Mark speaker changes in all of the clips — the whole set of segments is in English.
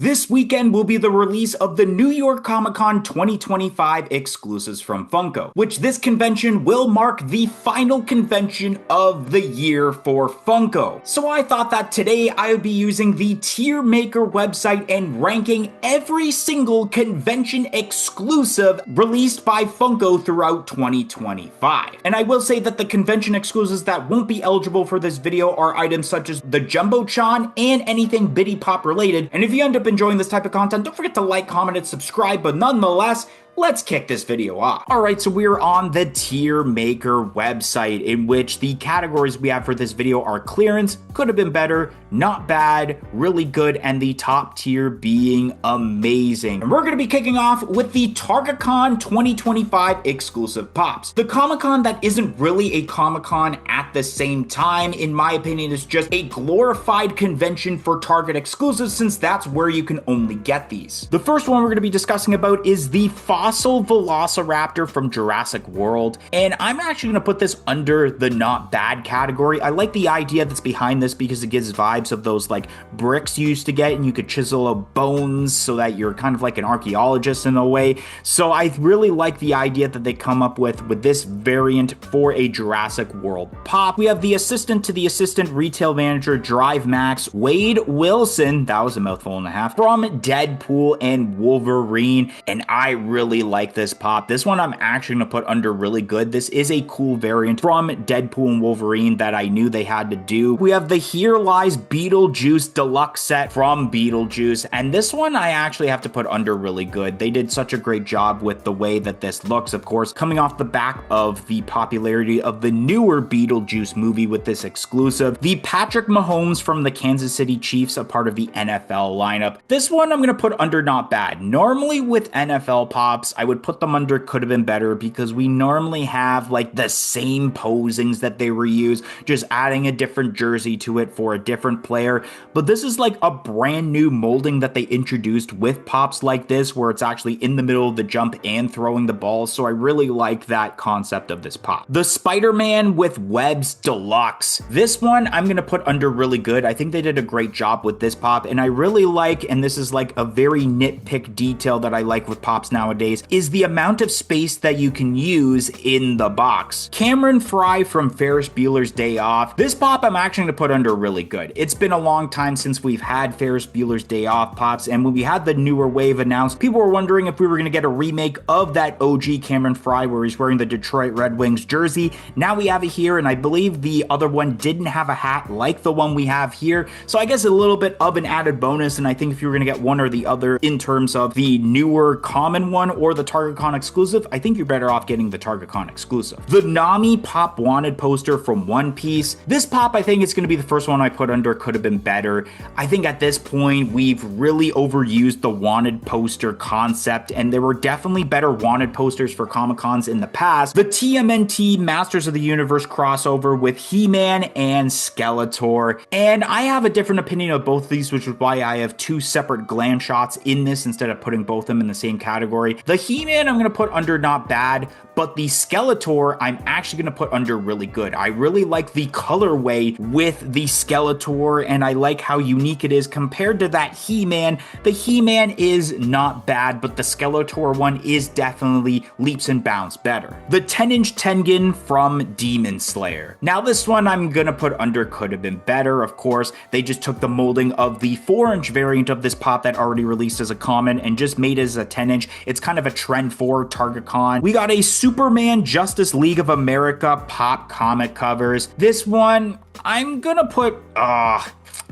Speaker 1: This weekend will be the release of the New York Comic Con 2025 exclusives from Funko, which this convention will mark the final convention of the year for Funko. So I thought that today I would be using the Tiermaker website and ranking every single convention exclusive released by Funko throughout 2025. And I will say that the convention exclusives that won't be eligible for this video are items such as the Jumbotron and anything Bitty Pop related. And if you end up enjoying this type of content, don't forget to like, comment, and subscribe, but nonetheless, let's kick this video off. Alright, so we're on the Tiermaker website, in which the categories we have for this video are clearance, could have been better, not bad, really good, and the top tier being amazing. And we're going to be kicking off with the TargetCon 2025 exclusive pops. The Comic-Con that isn't really a Comic-Con at the same time, in my opinion, is just a glorified convention for Target exclusives, since that's where you can only get these. The first one we're going to be discussing about is the Fossil Velociraptor from Jurassic World, and I'm actually going to put this under the not bad category. I like the idea that's behind this because it gives vibes of those like bricks you used to get, and you could chisel bones so that you're kind of like an archaeologist in a way. So I really like the idea that they come up with this variant for a Jurassic World pop. We have the assistant to the assistant retail manager Drive Max, Wade Wilson, that was a mouthful and a half, from Deadpool and Wolverine, and I really like this pop. This one I'm actually going to put under really good. This is a cool variant from Deadpool and Wolverine that I knew they had to do. We have the Here Lies Beetlejuice deluxe set from Beetlejuice, and this one I actually have to put under really good. They did such a great job with the way that this looks, of course, coming off the back of the popularity of the newer Beetlejuice movie with this exclusive. The Patrick Mahomes from the Kansas City Chiefs, a part of the NFL lineup. This one I'm going to put under not bad. Normally with NFL pops, I would put them under could have been better, because we normally have like the same posings that they reuse, just adding a different jersey to it for a different player. But this is like a brand new molding that they introduced with pops like this, where it's actually in the middle of the jump and throwing the ball. So I really like that concept of this pop. The Spider-Man with Webs Deluxe. This one I'm going to put under really good. I think they did a great job with this pop, and I really like, and this is like a very nitpick detail that I like with pops nowadays, is the amount of space that you can use in the box. Cameron Fry from Ferris Bueller's Day Off. This pop I'm actually going to put under really good. It's been a long time since we've had Ferris Bueller's Day Off pops, and when we had the newer wave announced, people were wondering if we were going to get a remake of that OG Cameron Fry where he's wearing the Detroit Red Wings jersey. Now we have it here, and I believe the other one didn't have a hat like the one we have here, so I guess a little bit of an added bonus. And I think if you were going to get one or the other in terms of the newer common one or the TargetCon exclusive, I think you're better off getting the TargetCon exclusive. The Nami Pop Wanted poster from One Piece. This pop, I think it's going to be the first one I put under could have been better. I think at this point we've really overused the wanted poster concept, and there were definitely better wanted posters for Comic-Cons in the past. The TMNT Masters of the Universe crossover with He-Man and Skeletor, and I have a different opinion of both of these, which is why I have two separate gland shots in this instead of putting both of them in the same category. The He-Man I'm going to put under not bad, but the Skeletor I'm actually going to put under really good. I really like the colorway with the Skeletor, and I like how unique it is compared to that He-Man. The He-Man is not bad, but the Skeletor one is definitely leaps and bounds better. The 10-inch Tengen from Demon Slayer. Now this one I'm going to put under could have been better. Of course, they just took the molding of the 4-inch variant of this pop that already released as a common and just made it as a 10-inch. It's kind of a trend for TargetCon. We got a Superman Justice League of America pop comic covers. This one I'm gonna put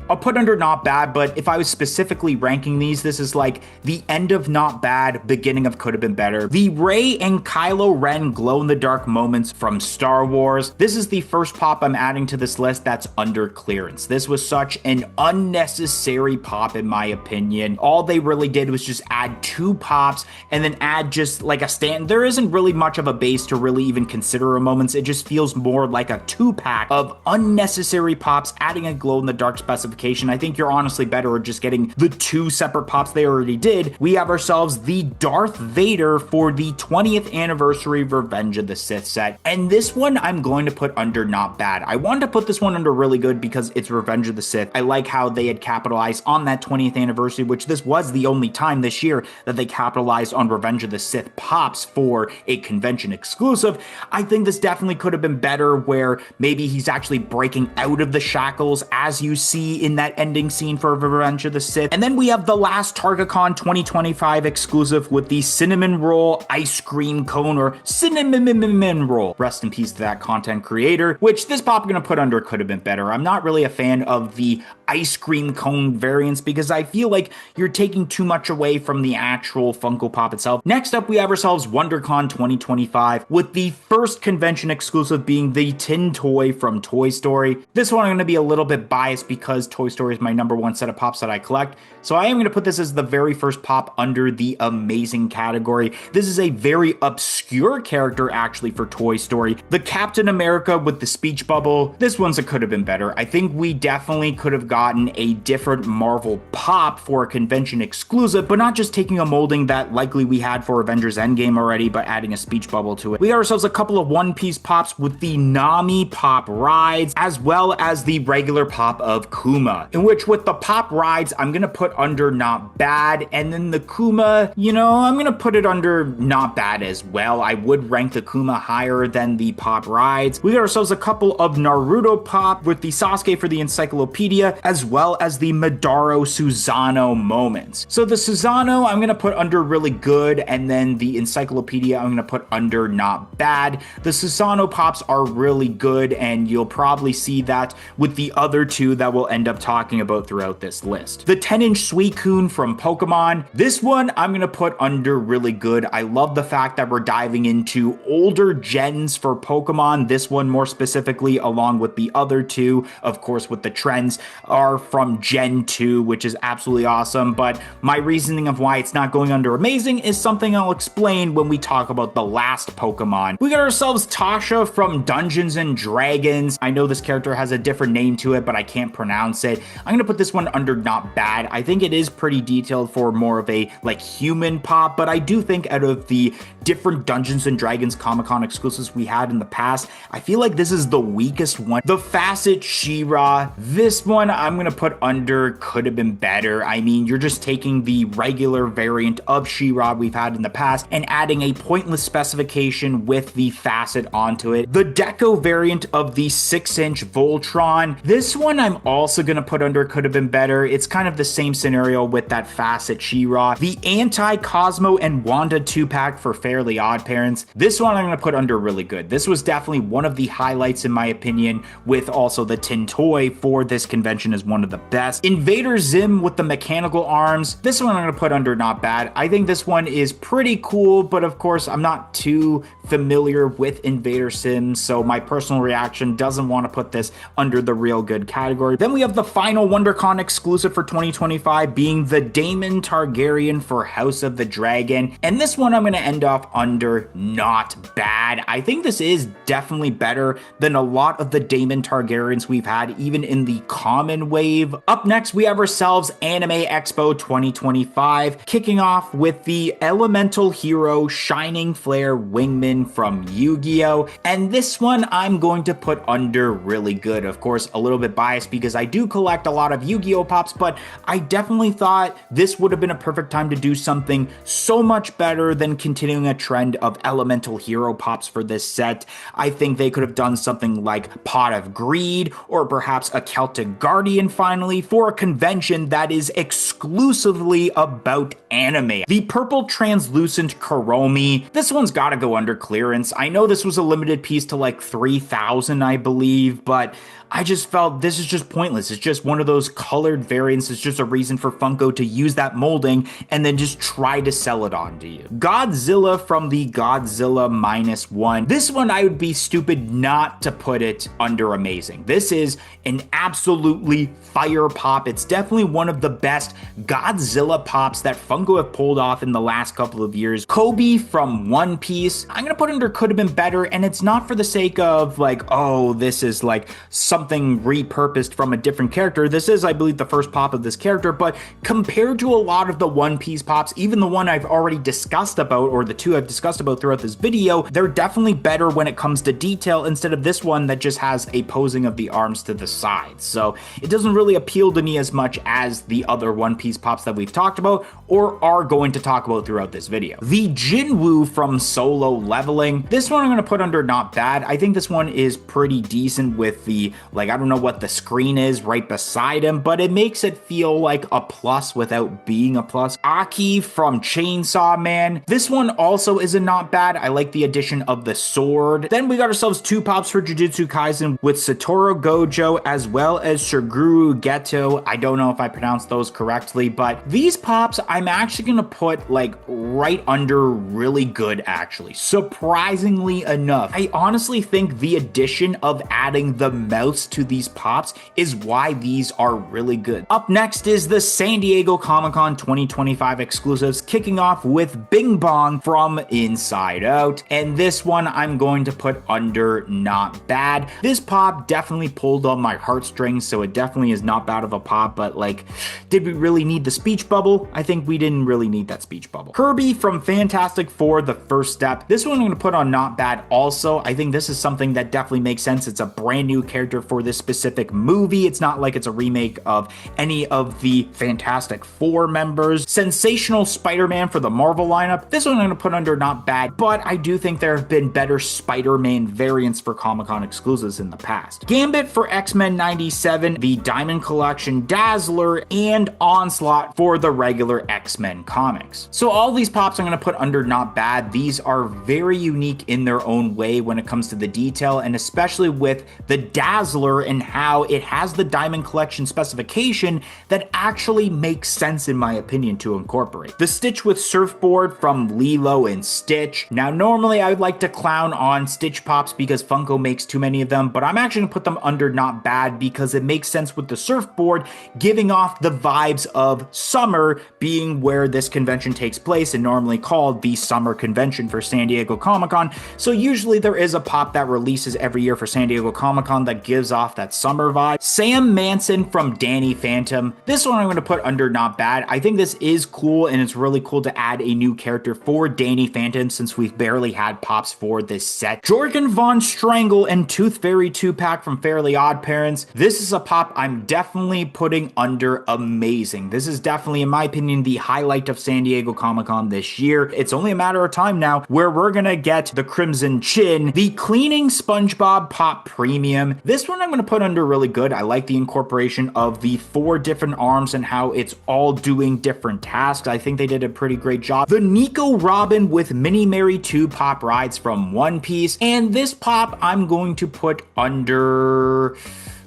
Speaker 1: I'll put under not bad, but if I was specifically ranking these, this is like the end of not bad, beginning of could have been better. The Rey and Kylo Ren glow-in-the-dark moments from Star Wars. This is the first pop I'm adding to this list that's under clearance. This was such an unnecessary pop in my opinion. All they really did was just add two pops and then add just like a stand. There isn't really much of a base to really even consider a moments. It just feels more like a two-pack of unnecessary pops, adding a glow-in-the-dark specification specification. I think you're honestly better at just getting the 2 separate pops they already did. We have ourselves the Darth Vader for the 20th anniversary Revenge of the Sith set. And this one I'm going to put under not bad. I wanted to put this one under really good because it's Revenge of the Sith. I like how they had capitalized on that 20th anniversary, which this was the only time this year that they capitalized on Revenge of the Sith pops for a convention exclusive. I think this definitely could have been better, where maybe he's actually breaking out of the shackles as you see in that ending scene for Revenge of the Sith. And then we have the last TargetCon 2025 exclusive with the cinnamon roll ice cream cone, or cinnamon roll. Rest in peace to that content creator, which this pop I'm going to put under could have been better. I'm not really a fan of the ice cream cone variants because I feel like you're taking too much away from the actual Funko Pop itself. Next up, we have ourselves WonderCon 2025 with the first convention exclusive being the tin toy from Toy Story. This one I'm going to be a little bit biased because Toy Story is my #1 set of pops that I collect. So I am going to put this as the very first pop under the amazing category. This is a very obscure character actually for Toy Story. The Captain America with the speech bubble. This one's could have been better. I think we definitely could have gotten a different Marvel pop for a convention exclusive, but not just taking a molding that likely we had for Avengers Endgame already, but adding a speech bubble to it. We got ourselves a couple of One Piece pops with the Nami pop rides, as well as the regular pop of Kuma, in which with the pop rides, I'm going to put under not bad, and then the Kuma, you know, I'm going to put it under not bad as well. I would rank the Kuma higher than the pop rides. We got ourselves a couple of Naruto pop with the Sasuke for the encyclopedia, as well as the Madara Susanoo moments. So the Susanoo I'm going to put under really good, and then the encyclopedia I'm going to put under not bad. The Susanoo pops are really good, and you'll probably see that with the other 2 that we'll end up talking about throughout this list. The 10-inch Suicune from Pokemon. This one I'm going to put under really good. I love the fact that we're diving into older gens for Pokemon. This one more specifically, along with the other 2, of course, with the trends, are from Gen 2, which is absolutely awesome. But my reasoning of why it's not going under amazing is something I'll explain when we talk about the last Pokemon. We got ourselves Tasha from Dungeons and Dragons. I know this character has a different name to it, but I can't pronounce it. I'm going to put this one under not bad. I think it is pretty detailed for more of a like human pop, but I do think out of the different Dungeons and Dragons Comic-Con exclusives we had in the past, I feel like this is the weakest one. The Facet She-Ra, this one I'm going to put under could have been better. I mean, you're just taking the regular variant of She-Ra we've had in the past and adding a pointless specification with the facet onto it. The Deco variant of the 6-inch Voltron, this one I'm also going to put under could have been better. It's kind of the same scenario with that Facet She-Ra. The Anti-Cosmo and Wanda 2-pack for Fairly Odd Parents, this one I'm going to put under really good. This was definitely one of the highlights in my opinion, with also the tin toy for this convention as one of the best. Invader Zim with the mechanical arms, this one I'm going to put under not bad. I think this one is pretty cool, but of course I'm not too familiar with Invader Sims, so my personal reaction doesn't want to put this under the real good category. Then we have the final WonderCon exclusive for 2025 being the Daemon Targaryen for House of the Dragon, and this one I'm going to end off under not bad. I think this is definitely better than a lot of the Daemon Targaryens we've had even in the common wave. Up next we have ourselves Anime Expo 2025, kicking off with the Elemental Hero Shining Flare Wingman from Yu-Gi-Oh! And this one I'm going to put under really good. Of course, a little bit biased because I do collect a lot of Yu-Gi-Oh! Pops, but I definitely thought this would have been a perfect time to do something so much better than continuing a trend of Elemental Hero Pops for this set. I think they could have done something like Pot of Greed, or perhaps a Celtic Guardian finally, for a convention that is exclusively about anime. The purple translucent Kuromi, this one's gotta go under clearance. I know this was a limited piece to like 3,000, I believe, but I just felt this is just pointless. It's just one of those colored variants. It's just a reason for Funko to use that molding and then just try to sell it on to you. Godzilla from the Godzilla -1. This one I would be stupid not to put it under amazing. This is an absolutely absolutely fire pop. It's definitely one of the best Godzilla pops that Funko have pulled off in the last couple of years. Kobe from One Piece, I'm gonna put under could have been better, and it's not for the sake of like, oh, this is like something repurposed from a different character. This is, I believe, the first pop of this character, but compared to a lot of the One Piece pops, even the one I've already discussed about, or the two I've discussed about throughout this video, they're definitely better when it comes to detail instead of this one that just has a posing of the arms to the sides. So it doesn't really appeal to me as much as the other One Piece pops that we've talked about or are going to talk about throughout this video. The Jinwoo from Solo Leveling, this one I'm going to put under not bad. I think this one is pretty decent with the, like, I don't know what the screen is right beside him, but it makes it feel like a plus without being a plus. Aki from Chainsaw Man, this one also isn't not bad. I like the addition of the sword. Then we got ourselves two pops for Jujutsu Kaisen with Satoru Gojo as well as Shiguru Geto. I don't know if I pronounced those correctly, but these pops I'm actually gonna put like right under really good, actually. Surprisingly enough, I honestly think the addition of adding the mouse to these pops is why these are really good. Up next is the San Diego Comic-Con 2025 exclusives, kicking off with Bing Bong from Inside Out, and this one I'm going to put under not bad. This pop definitely pulled on my heartstrings, so it definitely is not bad of a pop, but like, did we really need the speech bubble? I think we didn't really need that speech bubble. Kirby from Fantastic Four, The First Step. This one I'm going to put on not bad also. I think this is something that definitely makes sense. It's a brand new character for this specific movie. It's not like it's a remake of any of the Fantastic Four members. Sensational Spider-Man for the Marvel lineup. This one I'm going to put under not bad, but I do think there have been better Spider-Man variants for Comic-Con exclusives in the past. Gambit for X-Men 97, the Diamond Collection, Dazzler, and Onslaught for the regular X-Men comics. So all these pops I'm going to put under not bad. These are very unique in their own way when it comes to the detail, and especially with the Dazzler and how it has the Diamond Collection specification that actually makes sense in my opinion to incorporate. The Stitch with Surfboard from Lilo and Stitch. Now normally I would like to clown on Stitch pops because Funko makes too many of them, but I'm actually going to put them under not bad because it makes sense with the surfboard giving off the vibes of summer, being where this convention takes place and normally called the Summer Convention for San Diego Comic-Con. So usually there is a pop that releases every year for San Diego Comic-Con that gives off that summer vibe. Sam Manson from Danny Phantom. This one I'm going to put under not bad. I think this is cool, and it's really cool to add a new character for Danny Phantom since we've barely had pops for this set. Jorgen Von Strangle and Tooth Fairy 2-pack from Fairly Odd Parents. This is a pop I'm definitely putting under amazing. This is definitely, in my opinion, the highlight of San Diego Comic-Con this year. It's only a matter of time now where we're gonna get the Crimson Chin, the Cleaning SpongeBob Pop Premium. This one I'm gonna put under really good. I like the incorporation of the 4 different arms and how it's all doing different tasks. I think they did a pretty great job. The Nico Robin with Mini Mary 2 pop rides from One Piece, and this pop I'm going to put under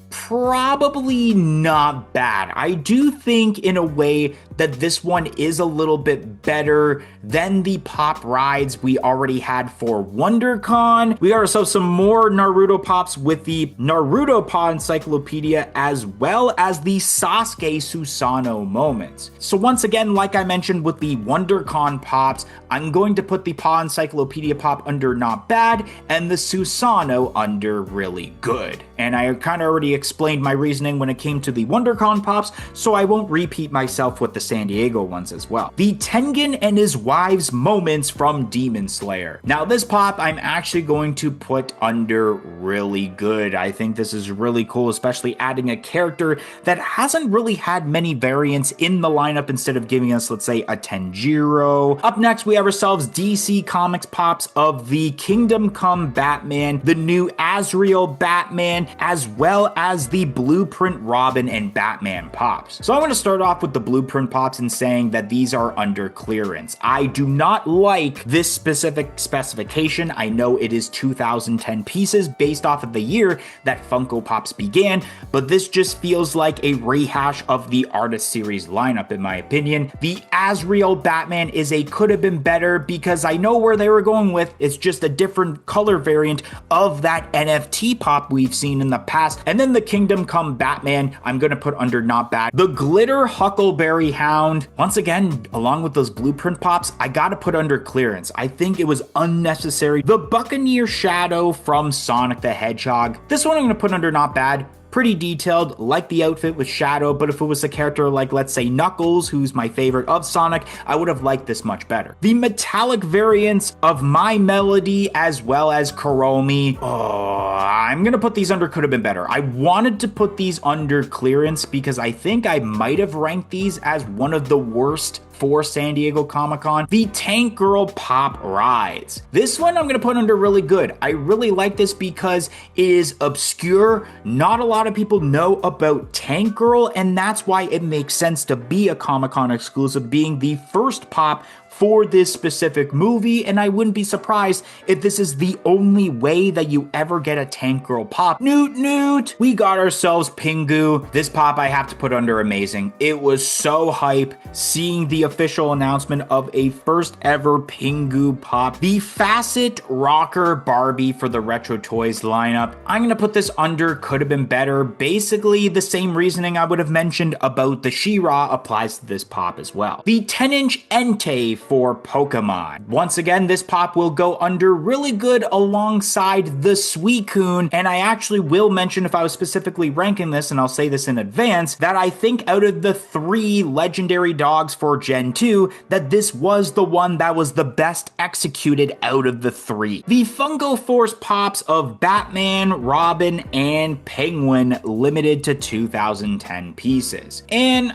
Speaker 1: probably not bad. I do think in a way that this one is a little bit better than the pop rides we already had for WonderCon. We got ourselves some more Naruto pops with the Naruto Paw Encyclopedia as well as the Sasuke Susanoo moments. So once again, like I mentioned with the WonderCon pops, I'm going to put the Paw Encyclopedia pop under not bad and the Susanoo under really good. And I kind of already explained my reasoning when it came to the WonderCon pops, so I won't repeat myself with the San Diego ones as well. The Tengen and his wives moments from Demon Slayer. Now this pop I'm actually going to put under really good. I think this is really cool, especially adding a character that hasn't really had many variants in the lineup instead of giving us, let's say, a Tenjiro. Up next we have ourselves DC Comics pops of the Kingdom Come Batman, the new Azrael Batman, as well as the Blueprint Robin and Batman pops. So I'm going to start off with the Blueprint pop Pops and saying that these are under clearance. I do not like this specific specification. I know it is 2010 pieces based off of the year that Funko Pops began, but this just feels like a rehash of the Artist Series lineup in my opinion. The Azrael Batman is a could have been better because I know where they were going with. It's just a different color variant of that NFT pop we've seen in the past. And then the Kingdom Come Batman, I'm gonna put under not bad. The Glitter Huckleberry Hound, once again, along with those blueprint pops, I gotta put under clearance. I think it was unnecessary. The Buccaneer Shadow from Sonic the Hedgehog, this one I'm gonna put under not bad. Pretty detailed, like the outfit with Shadow, but if it was a character like, let's say, Knuckles, who's my favorite of Sonic, I would have liked this much better. The metallic variants of My Melody as well as Kuromi, I'm gonna put these under could have been better. I wanted to put these under clearance because I think I might have ranked these as one of the worst for San Diego Comic-Con. The Tank Girl Pop Rides. This one I'm gonna put under really good. I really like this because it is obscure. Not a lot of people know about Tank Girl, and that's why it makes sense to be a Comic-Con exclusive, being the first pop for this specific movie, and I wouldn't be surprised if this is the only way that you ever get a Tank Girl pop. Newt Newt! We got ourselves Pingu. This pop I have to put under amazing. It was so hype seeing the official announcement of a first ever Pingu pop. The Facet Rocker Barbie for the Retro Toys lineup. I'm gonna put this under could have been better. Basically, the same reasoning I would have mentioned about the She-Ra applies to this pop as well. The 10-inch Entei for Pokemon. Once again, this pop will go under really good alongside the Suicune, and I actually will mention, if I was specifically ranking this, and I'll say this in advance, that I think out of the 3 legendary dogs for Gen 2, that this was the one that was the best executed out of the 3. The Funko Force pops of Batman, Robin, and Penguin limited to 2010 pieces. And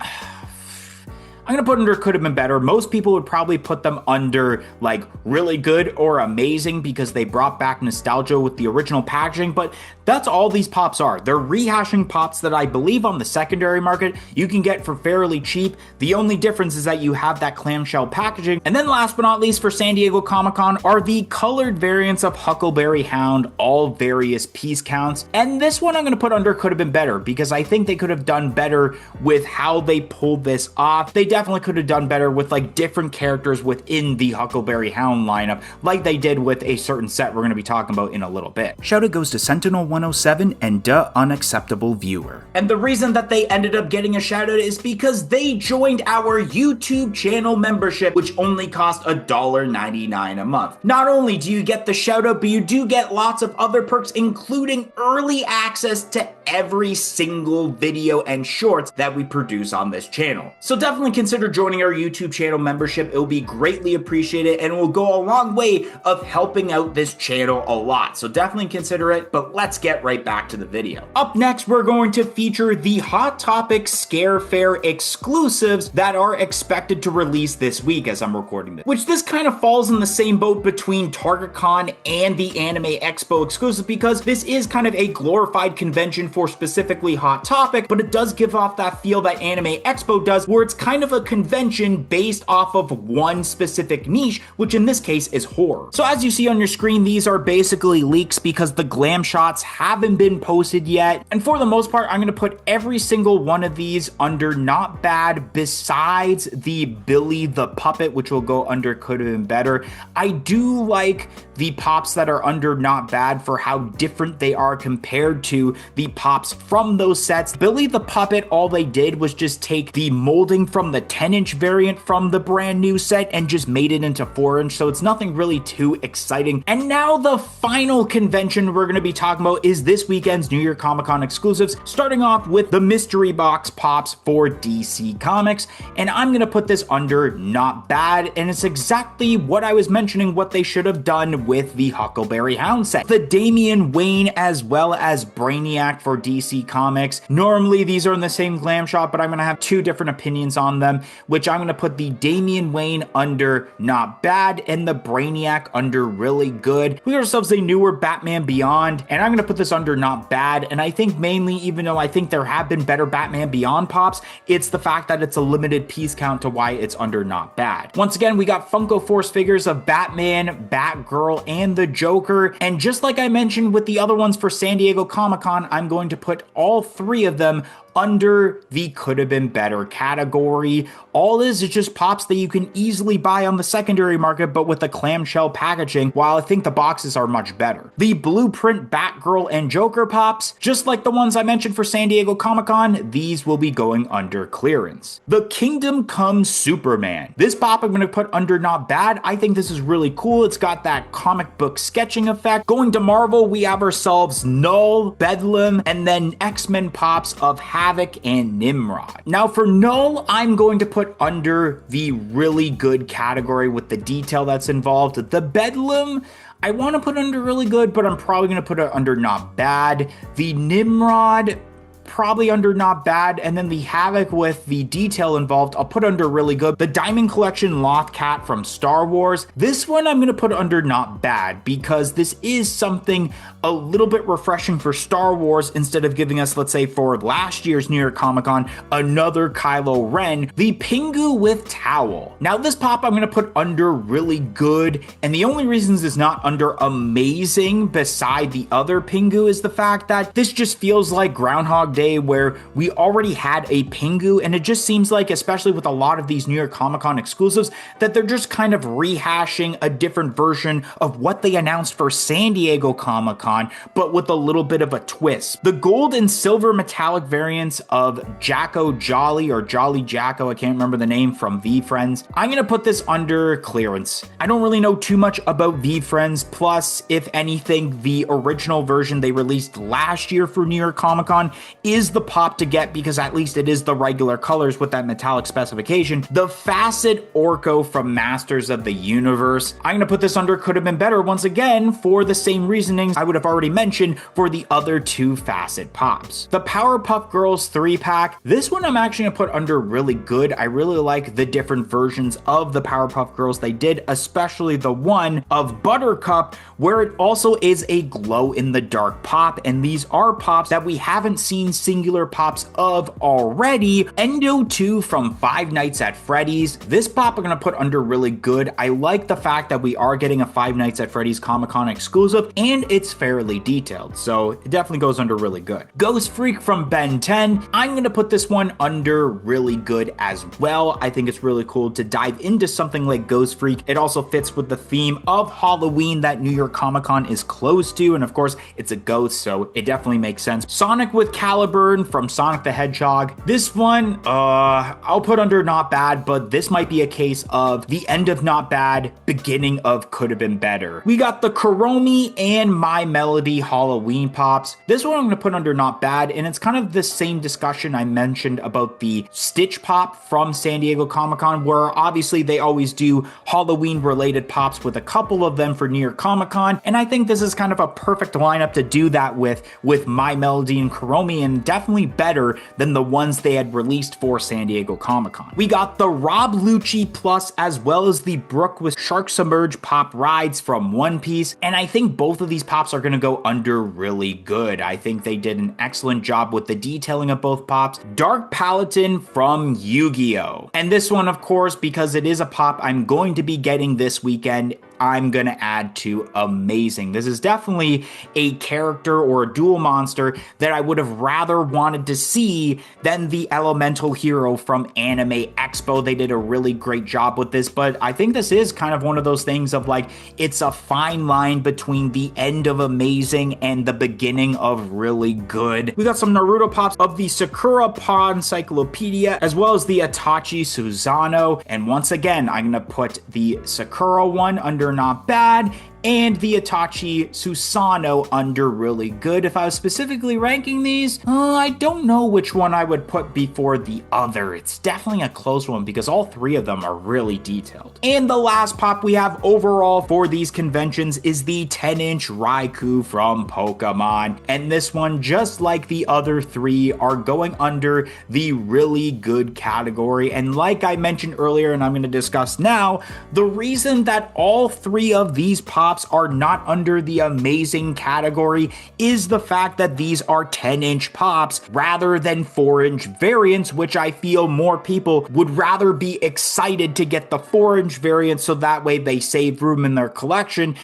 Speaker 1: I'm gonna put under could have been better. Most people would probably put them under like really good or amazing because they brought back nostalgia with the original packaging, but that's all these pops are. They're rehashing pops that I believe on the secondary market you can get for fairly cheap. The only difference is that you have that clamshell packaging. And then last but not least for San Diego Comic-Con are the colored variants of Huckleberry Hound, all various piece counts. And this one I'm gonna put under could have been better because I think they could have done better with how they pulled this off. They definitely could have done better with like different characters within the Huckleberry Hound lineup, like they did with a certain set we're going to be talking about in a little bit. Shout out goes to Sentinel 107 and Duh Unacceptable Viewer. And the reason that they ended up getting a shout out is because they joined our YouTube channel membership, which only cost $1.99 a month. Not only do you get the shout out, but you do get lots of other perks, including early access to every single video and shorts that we produce on this channel. So definitely consider joining our YouTube channel membership. It will be greatly appreciated and will go a long way of helping out this channel a lot. So definitely consider it, but let's get right back to the video. Up next, we're going to feature the Hot Topic Scarefair exclusives that are expected to release this week as I'm recording this, which this kind of falls in the same boat between TargetCon and the Anime Expo exclusive because this is kind of a glorified convention for specifically Hot Topic, but it does give off that feel that Anime Expo does, where it's kind of a convention based off of one specific niche, which in this case is horror. So as you see on your screen, these are basically leaks because the glam shots haven't been posted yet. And for the most part, I'm going to put every single one of these under not bad besides the Billy the Puppet, which will go under could have been better. I do like the pops that are under not bad for how different they are compared to the pops from those sets. Billy the Puppet, all they did was just take the molding from the 10-inch variant from the brand new set and just made it into 4-inch, so it's nothing really too exciting. And now the final convention we're going to be talking about is this weekend's New York Comic Con exclusives, starting off with the mystery box pops for DC Comics, and I'm going to put this under not bad, and it's exactly what I was mentioning what they should have done with the Huckleberry Hound set. The Damian Wayne as well as Brainiac for DC Comics. Normally these are in the same glam shot, but I'm going to have two different opinions on them. them, which I'm going to put the Damian Wayne under not bad and the Brainiac under really good. We got ourselves a newer Batman Beyond, and I'm going to put this under not bad. And I think mainly, even though I think there have been better Batman Beyond pops, it's the fact that it's a limited piece count to why it's under not bad. Once again, we got Funko Force figures of Batman, Batgirl, and the Joker. And just like I mentioned with the other ones for San Diego Comic-Con, I'm going to put all three of them under the could have been better category. All is just pops that you can easily buy on the secondary market, but with the clamshell packaging, while I think the boxes are much better. The Blueprint Batgirl and Joker pops, just like the ones I mentioned for San Diego Comic-Con, these will be going under clearance. The Kingdom Come Superman. This pop I'm going to put under not bad. I think this is really cool. It's got that comic book sketching effect. Going to Marvel, we have ourselves Null, Bedlam, and then X-Men pops of Havoc and Nimrod. Now for Null, I'm going to put under the really good category with the detail that's involved. The Bedlam, I want to put under really good, but I'm probably going to put it under not bad. The Nimrod, probably under not bad, and then the Havoc with the detail involved, I'll put under really good. The Diamond Collection Loth Cat from Star Wars, this one I'm going to put under not bad because this is something a little bit refreshing for Star Wars instead of giving us, let's say for last year's New York Comic Con, another Kylo Ren, the Pingu with Towel. Now this pop I'm going to put under really good, and the only reasons it's not under amazing beside the other Pingu is the fact that this just feels like Groundhog Day where we already had a Pingu, and it just seems like, especially with a lot of these New York Comic Con exclusives, that they're just kind of rehashing a different version of what they announced for San Diego Comic Con, but with a little bit of a twist. The gold and silver metallic variants of Jacko Jolly or Jolly Jacko, I can't remember the name, from V-Friends, I'm going to put this under clearance. I don't really know too much about V-Friends, plus, if anything, the original version they released last year for New York Comic Con is the pop to get because at least it is the regular colors with that metallic specification. The Facet Orko from Masters of the Universe, I'm going to put this under could have been better once again for the same reasonings I would have already mentioned for the other two Facet pops. The Powerpuff Girls 3-pack, this one I'm actually going to put under really good. I really like the different versions of the Powerpuff Girls they did, especially the one of Buttercup where it also is a glow in the dark pop, and these are pops that we haven't seen singular pops of already. Endo 2 from Five Nights at Freddy's. This pop I'm going to put under really good. I like the fact that we are getting a Five Nights at Freddy's Comic-Con exclusive, and it's fairly detailed, so it definitely goes under really good. Ghost Freak from Ben 10. I'm going to put this one under really good as well. I think it's really cool to dive into something like Ghost Freak. It also fits with the theme of Halloween that New York Comic-Con is close to, and of course, it's a ghost, so it definitely makes sense. Sonic with Caliburn from Sonic the Hedgehog. This one, I'll put under not bad, but this might be a case of the end of not bad, beginning of could have been better. We got the Kuromi and My Melody Halloween pops. This one I'm going to put under not bad, and it's kind of the same discussion I mentioned about the Stitch pop from San Diego Comic-Con, where obviously they always do Halloween related pops with a couple of them for New York Comic-Con, and I think this is kind of a perfect lineup to do that with My Melody and Kuromi, and definitely better than the ones they had released for San Diego Comic-Con. We got the Rob Lucci Plus as well as the Brooke with Shark Submerge pop rides from One Piece, and I think both of these pops are going to go under really good. I think they did an excellent job with the detailing of both pops. Dark Paladin from Yu-Gi-Oh! And this one, of course, because it is a pop I'm going to be getting this weekend, I'm going to add to amazing. This is definitely a character or a dual monster that I would have rather wanted to see than the elemental hero from Anime Expo. They did a really great job with this, but I think this is kind of one of those things of like, it's a fine line between the end of amazing and the beginning of really good. We got some Naruto pops of the Sakura Paw Encyclopedia, as well as the Itachi Suzano. And once again, I'm going to put the Sakura one under not bad and the Itachi Susano under really good. If I was specifically ranking these, I don't know which one I would put before the other. It's definitely a close one because all three of them are really detailed. And the last pop we have overall for these conventions is the 10-inch Raikou from Pokemon. And this one, just like the other three, are going under the really good category. And like I mentioned earlier, and I'm going to discuss now, the reason that all three of these pops are not under the amazing category is the fact that these are 10-inch pops rather than 4-inch variants, which I feel more people would rather be excited to get the 4-inch variant so that way they save room in their collection